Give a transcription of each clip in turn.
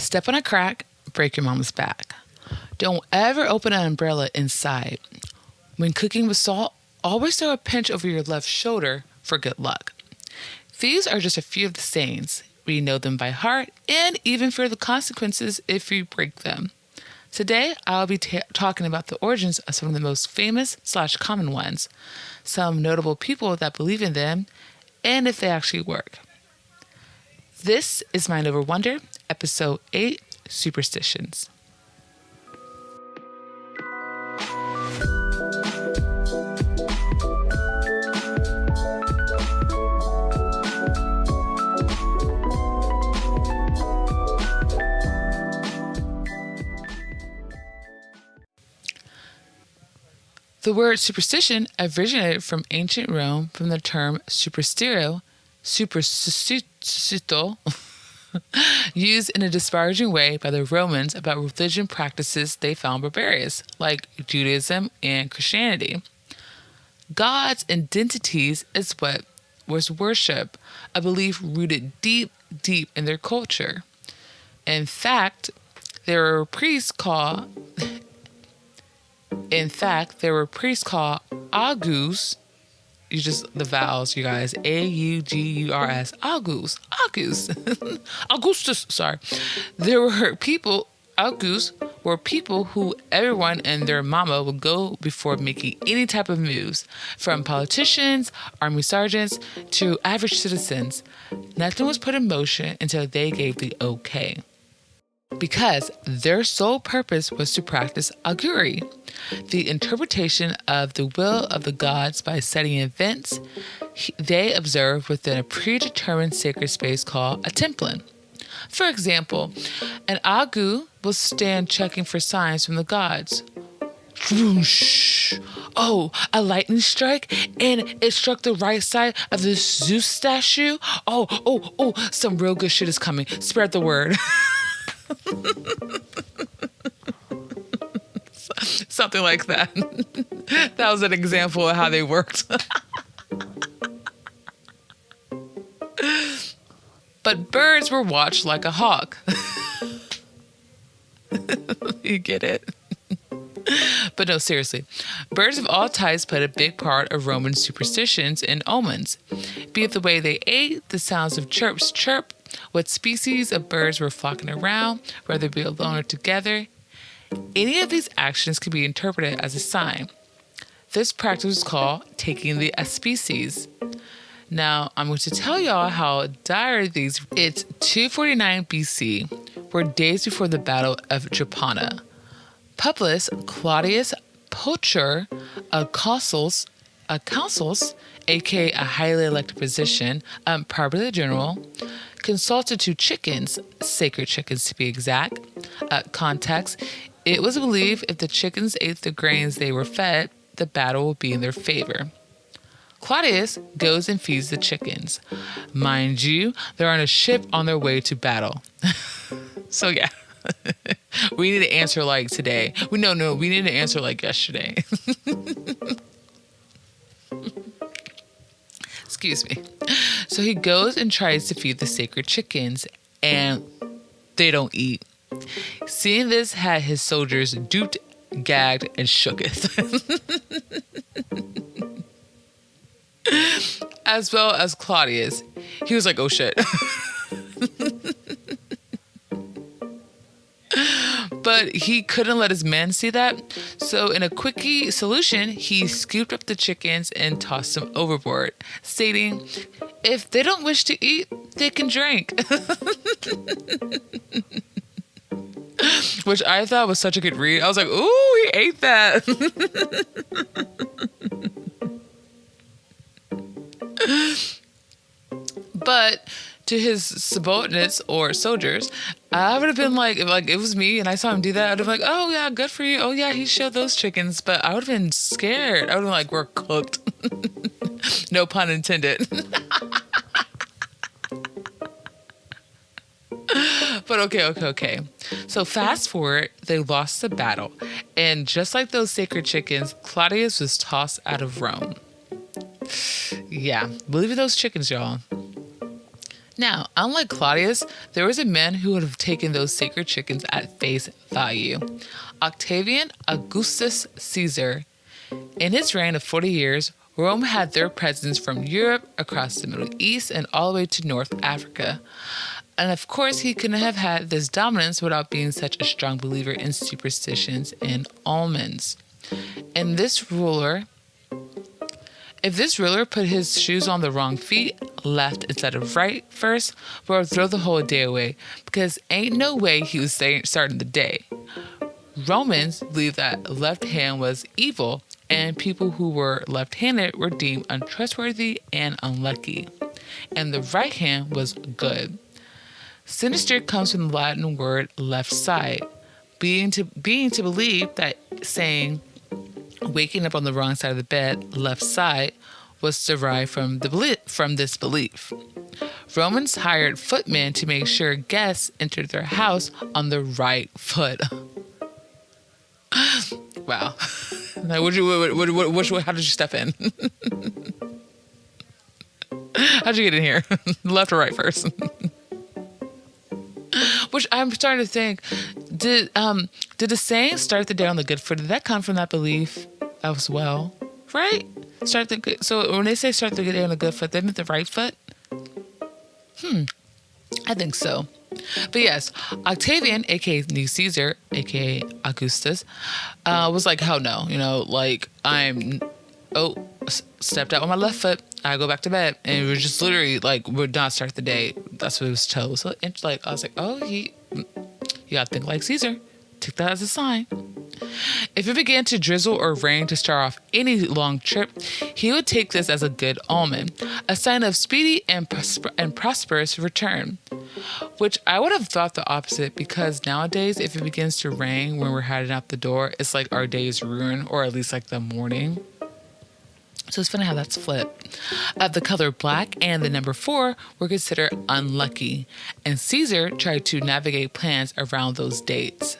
Step on a crack, break your mama's back. Don't ever open an umbrella inside. When cooking with salt, always throw a pinch over your left shoulder for good luck. These are just a few of the sayings. We know them by heart and even fear the consequences if we break them. Today, I'll be talking about the origins of some of the most famous/common ones, some notable people that believe in them, and if they actually work. This is Mind Over Wonder, Episode 8, Superstitions. The word superstition originated from ancient Rome from the term superstitio, used in a disparaging way by the Romans about religion practices they found barbarous, like Judaism and Christianity. Gods and deities is what was worship, a belief rooted deep in their culture. In fact, there were priests called augurs. The vowels, you guys. A-U-G-U-R-S. Augurs. Augustus. Sorry. Augurs were people who everyone and their mama would go before making any type of moves, from politicians, army sergeants, to average citizens. Nothing was put in motion until they gave the okay, because their sole purpose was to practice augury, the interpretation of the will of the gods by setting events they observe within a predetermined sacred space called a templin. For example, an augur will stand checking for signs from the gods. Whoosh! Oh, a lightning strike, and it struck the right side of the Zeus statue. Oh, some real good shit is coming. Spread the word. Something like that. That was an example of how they worked. But birds were watched like a hawk. You get it? But no, seriously. Birds of all types played a big part of Roman superstitions and omens. Be it the way they ate, the sounds of chirps chirp, what species of birds were flocking around, whether it be alone or together. Any of these actions can be interpreted as a sign. This practice is called taking the auspices. Now, I'm going to tell y'all how dire these. It's 249 BC, were days before the Battle of Drepana. Publius Claudius Pulcher, a consuls, aka a highly elected position, probably the general, consulted two chickens, sacred chickens to be exact. Context, it was believed if the chickens ate the grains they were fed, the battle would be in their favor. Claudius goes and feeds the chickens. Mind you, they're on a ship on their way to battle. So yeah, we need to answer like today. We need to answer like yesterday. Excuse me. So he goes and tries to feed the sacred chickens, and they don't eat. Seeing this had his soldiers duped, gagged, and shooketh. As well as Claudius. He was like, oh shit. But he couldn't let his men see that. So in a quickie solution, he scooped up the chickens and tossed them overboard, stating, if they don't wish to eat, they can drink. Which I thought was such a good read. I was like, ooh, he ate that. But to his subordinates or soldiers, I would have been like, if it was me and I saw him do that, I'd have been like, oh yeah, good for you. Oh yeah, he showed those chickens. But I would have been scared. I would have been like, we're cooked. No pun intended. But okay. So fast forward, they lost the battle. And just like those sacred chickens, Claudius was tossed out of Rome. Yeah, believe in those chickens, y'all. Now, unlike Claudius, there was a man who would have taken those sacred chickens at face value. Octavian Augustus Caesar. In his reign of 40 years, Rome had their presence from Europe across the Middle East and all the way to North Africa. And of course, he couldn't have had this dominance without being such a strong believer in superstitions and omens. And if this ruler put his shoes on the wrong feet, left instead of right first, would throw the whole day away, because ain't no way he was starting the day. Romans believed that left hand was evil, and people who were left-handed were deemed untrustworthy and unlucky, and the right hand was good. Sinister comes from the Latin word left side, being to believe that saying waking up on the wrong side of the bed, left side, was derived from this belief. Romans hired footmen to make sure guests entered their house on the right foot. Wow. How did you step in? How'd you get in here? Left or right first? Which I'm starting to think, did the saying "start the day on the good foot"? Did that come from that belief as well? Right? So when they say "start the day on the good foot," they meant the right foot. I think so. But yes, Octavian, aka New Caesar, aka Augustus, was like, hell no, stepped out on my left foot, I go back to bed, and it was just literally like, would not start the day. That's what it was told. So I was like, oh, you gotta think like Caesar. Take that as a sign. If it began to drizzle or rain to start off any long trip, he would take this as a good omen, a sign of speedy and prosperous return. Which I would have thought the opposite, because nowadays, if it begins to rain when we're heading out the door, it's like our day is ruined, or at least like the morning. So it's funny how that's flipped. The color black and the number 4 were considered unlucky, and Caesar tried to navigate plans around those dates.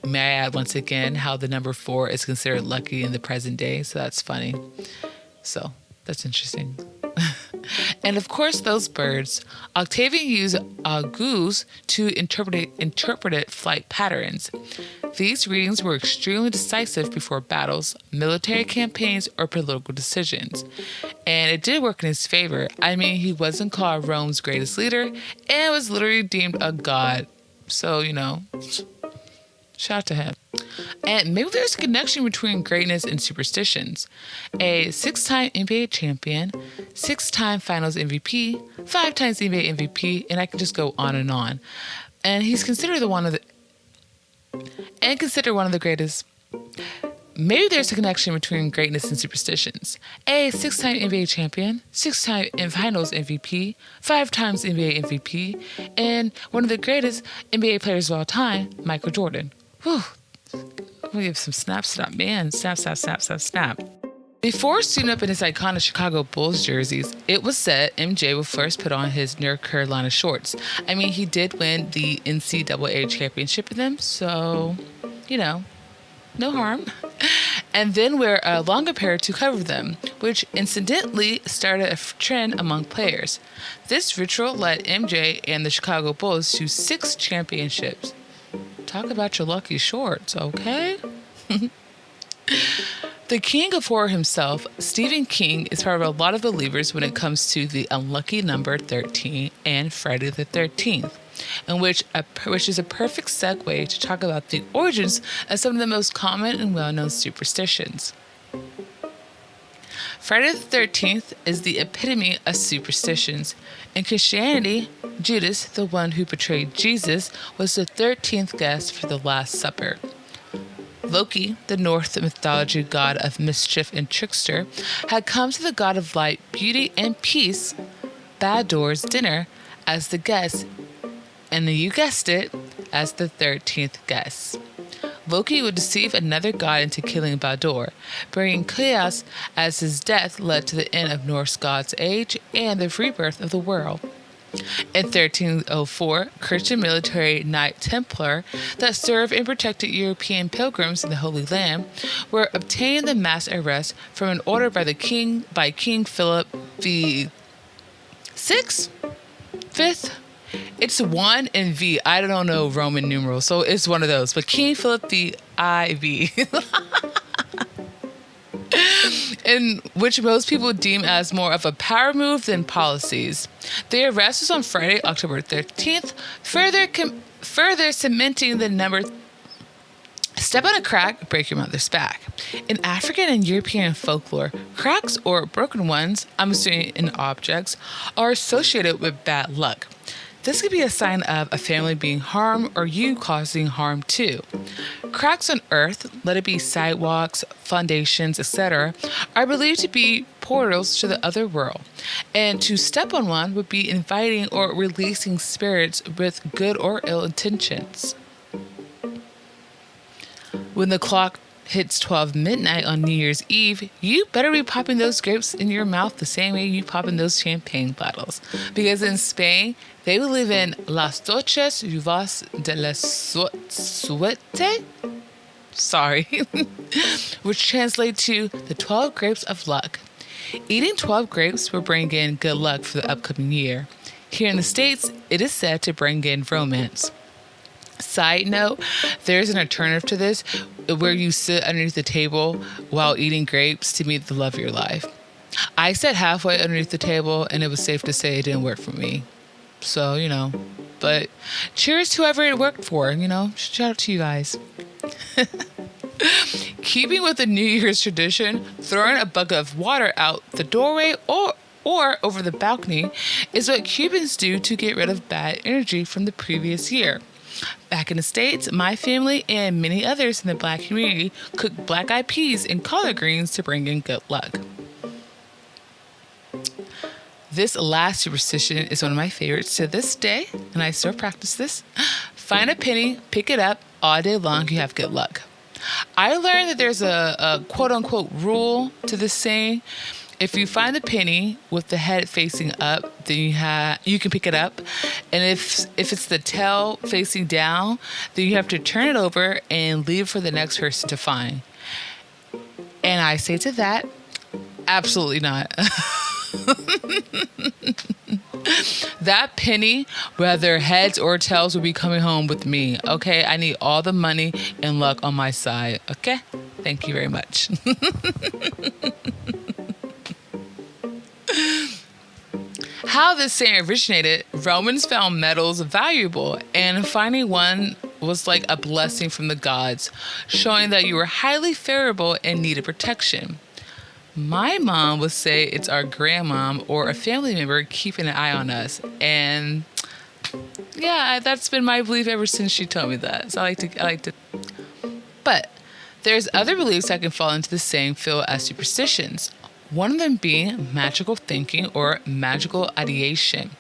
May I add once again how the number 4 is considered lucky in the present day, so that's funny. So that's interesting. And of course, those birds. Octavian used augurs to interpret flight patterns. These readings were extremely decisive before battles, military campaigns, or political decisions. And it did work in his favor. I mean, he wasn't called Rome's greatest leader and was literally deemed a god. So, shout out to him. And maybe there's a connection between greatness and superstitions. A 6-time NBA champion, 6-time finals MVP, 5 times NBA MVP, and I can just go on. And he's considered one of the greatest. Maybe there's a connection between greatness and superstitions. A 6-time NBA champion, 6-time finals MVP, 5 times NBA MVP, and one of the greatest NBA players of all time, Michael Jordan. Whew. We have some snaps to that man. Snap. Before suiting up in his iconic Chicago Bulls jerseys, it was said MJ would first put on his North Carolina shorts. I mean, he did win the NCAA championship in them, so, no harm. And then wear a longer pair to cover them, which incidentally started a trend among players. This ritual led MJ and the Chicago Bulls to 6 championships. Talk about your lucky shorts, okay? The king of horror himself, Stephen King, is part of a lot of believers when it comes to the unlucky number 13 and Friday the 13th, which is a perfect segue to talk about the origins of some of the most common and well-known superstitions. Friday the 13th is the epitome of superstitions. In Christianity, Judas, the one who betrayed Jesus, was the 13th guest for the Last Supper. Loki, the Norse mythology god of mischief and trickster, had come to the god of light, beauty, and peace, Baldur's dinner, as the guest, and you guessed it, as the 13th guest. Loki would deceive another god into killing Baldur, bringing chaos as his death led to the end of Norse gods' age and the rebirth of the world. In 1304, Christian military Knight Templar that served and protected European pilgrims in the Holy Land were obtaining the mass arrest from an order by King Philip V. fifth, it's 1 in V. I don't know Roman numerals, so it's one of those. But King Philip the IV, in which most people deem as more of a power move than policies. The arrest was on Friday, October 13th, further cementing the number. Step on a crack, break your mother's back. In African and European folklore, cracks or broken ones, I'm assuming in objects, are associated with bad luck. This could be a sign of a family being harmed or you causing harm too. Cracks on earth, let it be sidewalks, foundations, etc., are believed to be portals to the other world. And to step on one would be inviting or releasing spirits with good or ill intentions. When the clock hits 12 midnight on New Year's Eve, you better be popping those grapes in your mouth the same way you popping those champagne bottles. Because in Spain, they believe in las doces uvas de la suerte, which translate to the 12 grapes of luck. Eating 12 grapes will bring in good luck for the upcoming year. Here in the States, it is said to bring in romance. Side note, there's an alternative to this where you sit underneath the table while eating grapes to meet the love of your life. I sat halfway underneath the table and it was safe to say it didn't work for me. So, but cheers to whoever it worked for, shout out to you guys. Keeping with the New Year's tradition, throwing a bucket of water out the doorway or over the balcony is what Cubans do to get rid of bad energy from the previous year. Back in the States, my family and many others in the Black community cook black-eyed peas and collard greens to bring in good luck. This last superstition is one of my favorites to this day, and I still practice this. Find a penny, pick it up, all day long you have good luck. I learned that there's a quote-unquote rule to this saying. If you find the penny with the head facing up, then you can pick it up. And if it's the tail facing down, then you have to turn it over and leave it for the next person to find. And I say to that, absolutely not. That penny, whether heads or tails, will be coming home with me. Okay, I need all the money and luck on my side. Okay, thank you very much. How this saying originated, Romans found metals valuable, and finding one was like a blessing from the gods, showing that you were highly favorable and needed protection. My mom would say it's our grandmom or a family member keeping an eye on us, and yeah, that's been my belief ever since she told me that. So I like to. But there's other beliefs that can fall into the same field as superstitions. One of them being magical thinking or magical ideation.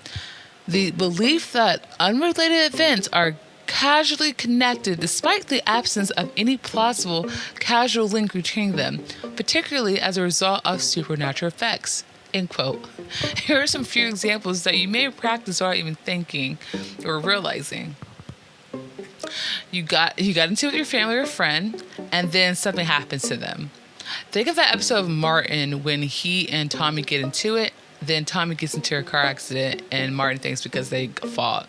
The belief that unrelated events are causally connected despite the absence of any plausible causal link between them, particularly as a result of supernatural effects. End quote. Here are some few examples that you may practice without even thinking or realizing. You got into it with your family or friend, and then something happens to them. Think of that episode of Martin when he and Tommy get into it. Then Tommy gets into a car accident and Martin thinks because they fought.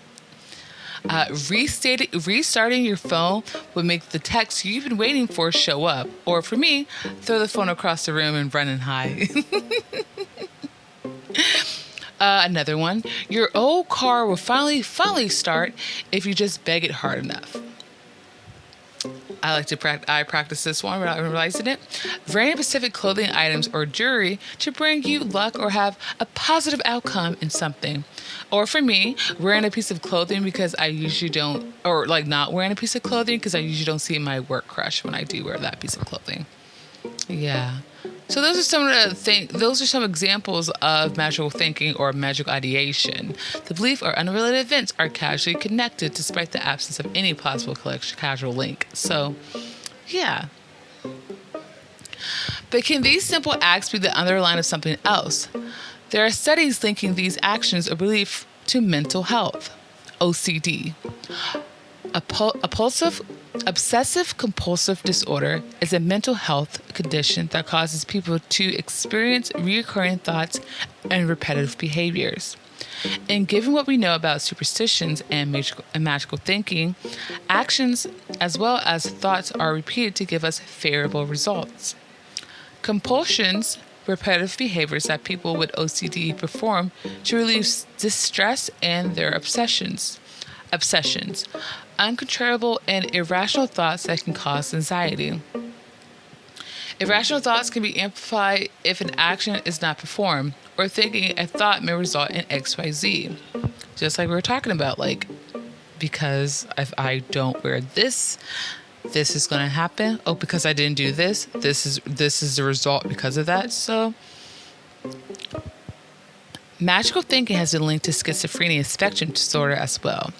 Restarting your phone would make the text you've been waiting for show up. Or for me, throw the phone across the room and run and hide. Another one. Your old car will finally start if you just beg it hard enough. I practice this one without realizing it. Wearing specific clothing items or jewelry to bring you luck or have a positive outcome in something. Or for me, wearing a piece of clothing because I usually don't, or like not wearing a piece of clothing because I usually don't see my work crush when I do wear that piece of clothing. Yeah. So those are some examples of magical thinking or magical ideation. The belief or unrelated events are casually connected despite the absence of any possible causal link. So, yeah. But can these simple acts be the underline of something else? There are studies linking these actions or belief to mental health, OCD. Obsessive-compulsive disorder is a mental health condition that causes people to experience recurring thoughts and repetitive behaviors. And given what we know about superstitions and magical thinking, actions as well as thoughts are repeated to give us favorable results. Compulsions, repetitive behaviors that people with OCD perform to relieve distress and their obsessions. Uncontrollable and irrational thoughts that can cause anxiety. Irrational thoughts can be amplified if an action is not performed, or thinking a thought may result in XYZ. Just like we were talking about, like, because if I don't wear this is going to happen. Oh, because I didn't do this is the result because of that. So, magical thinking has been linked to schizophrenia spectrum disorder as well.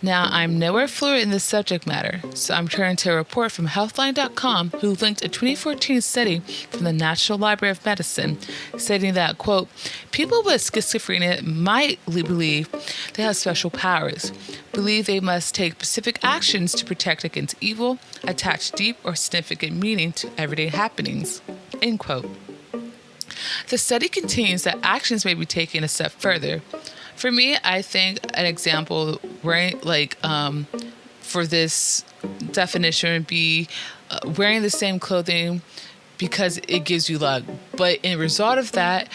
Now, I'm nowhere fluent in this subject matter, so I'm turning to a report from Healthline.com, who linked a 2014 study from the National Library of Medicine, stating that, quote, people with schizophrenia might believe they have special powers, believe they must take specific actions to protect against evil, attach deep or significant meaning to everyday happenings, end quote. The study continues that actions may be taken a step further. For me, I think an example, right, for this definition would be wearing the same clothing because it gives you luck. But in result of that,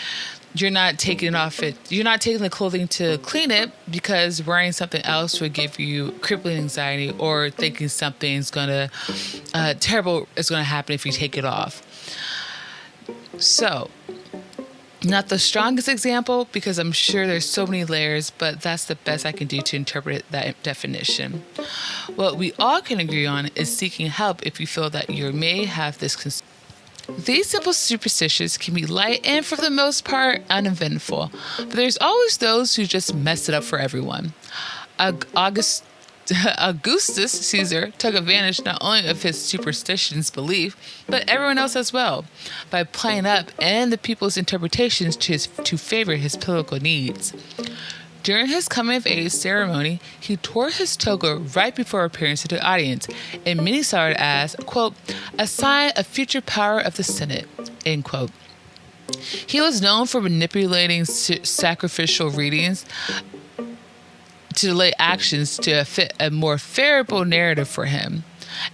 you're not taking the clothing to clean it because wearing something else would give you crippling anxiety, or thinking something's terrible is gonna happen if you take it off. So, not the strongest example because I'm sure there's so many layers, but that's the best I can do to interpret that definition. What we all can agree on is seeking help if you feel that you may have this concern. These simple superstitions can be light and, for the most part, uneventful, but there's always those who just mess it up for everyone. Augustus Caesar took advantage not only of his superstitions belief, but everyone else as well, by playing up and the people's interpretations to favor his political needs. During his coming-of-age ceremony, he tore his toga right before appearing to the audience, and many saw it as, quote, a sign of future power of the Senate, end quote. He was known for manipulating sacrificial readings to delay actions to fit a more favorable narrative for him.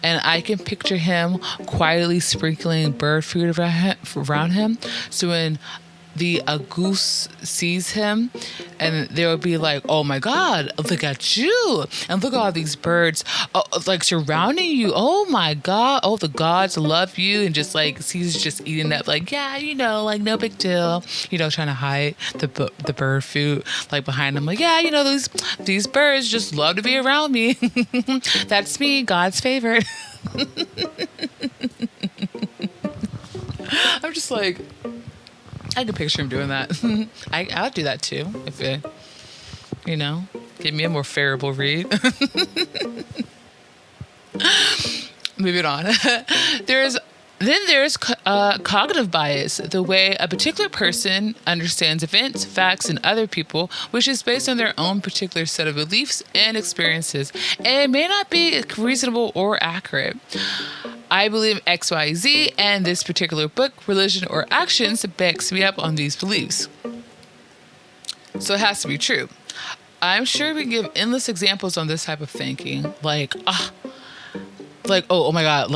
And I can picture him quietly sprinkling bird food around him. So when the goose sees him, and they'll be like, oh my God, look at you. And look at all these birds surrounding you. Oh my God. Oh, the gods love you. And just he's just eating that, no big deal. Trying to hide the bird food behind him. These birds just love to be around me. That's me, God's favorite. I'm just I can picture him doing that. I'll do that too if it, give me a more favorable read. Moving on. There's cognitive bias, the way a particular person understands events, facts, and other people, which is based on their own particular set of beliefs and experiences, and it may not be reasonable or accurate. I believe XYZ, and this particular book, religion, or actions backs me up on these beliefs. So it has to be true. I'm sure we can give endless examples on this type of thinking. Oh my God,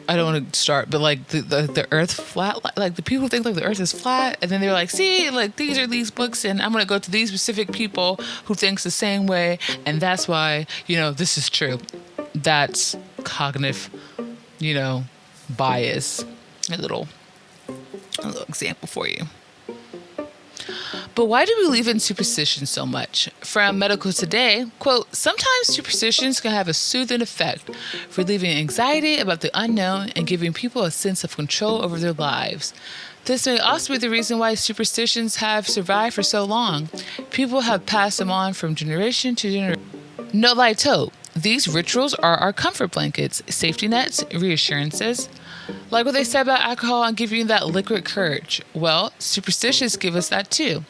I don't want to start, but the earth flat, the people think the earth is flat, and then they're like, see, these are these books, and I'm going to go to these specific people who thinks the same way, and that's why, this is true. That's cognitive, bias. A little example for you. But why do we believe in superstition so much? From Medical Today, quote, sometimes superstitions can have a soothing effect, relieving anxiety about the unknown and giving people a sense of control over their lives. This may also be the reason why superstitions have survived for so long. People have passed them on from generation to generation. No lie told, these rituals are our comfort blankets, safety nets, reassurances. Like what they said about alcohol and giving you that liquid courage. Well, superstitions give us that too.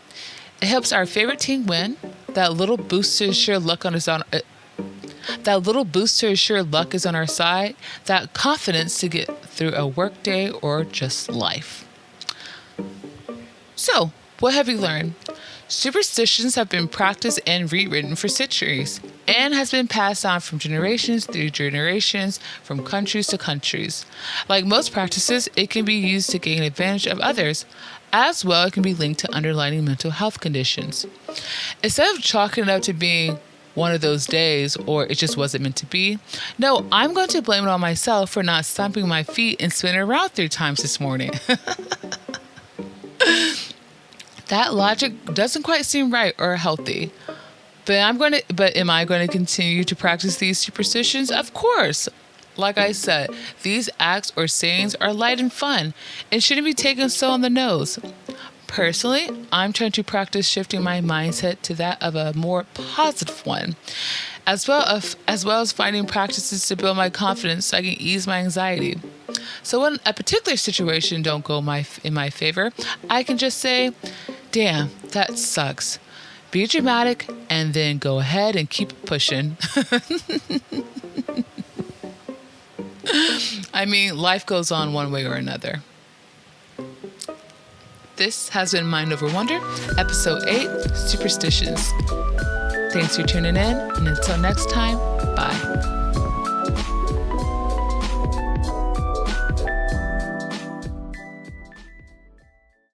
It helps our favorite team win. That little boost to ensure luck is on our side. That confidence to get through a work day or just life. So, what have you learned? Superstitions have been practiced and rewritten for centuries and has been passed on from generations through generations, from countries to countries. Like most practices, it can be used to gain advantage of others. As well, it can be linked to underlying mental health conditions. Instead of chalking it up to being one of those days or it just wasn't meant to be, no, I'm going to blame it on myself for not stomping my feet and spinning around 3 times this morning. That logic doesn't quite seem right or healthy. But am I going to continue to practice these superstitions? Of course. Like I said, these acts or sayings are light and fun and shouldn't be taken so on the nose. Personally, I'm trying to practice shifting my mindset to that of a more positive one, as well as finding practices to build my confidence so I can ease my anxiety. So when a particular situation don't go in my favor, I can just say, damn, that sucks. Be dramatic and then go ahead and keep pushing. I mean, life goes on one way or another. This has been Mind Over Wonder, Episode 8, Superstitions. Thanks for tuning in, and until next time, bye.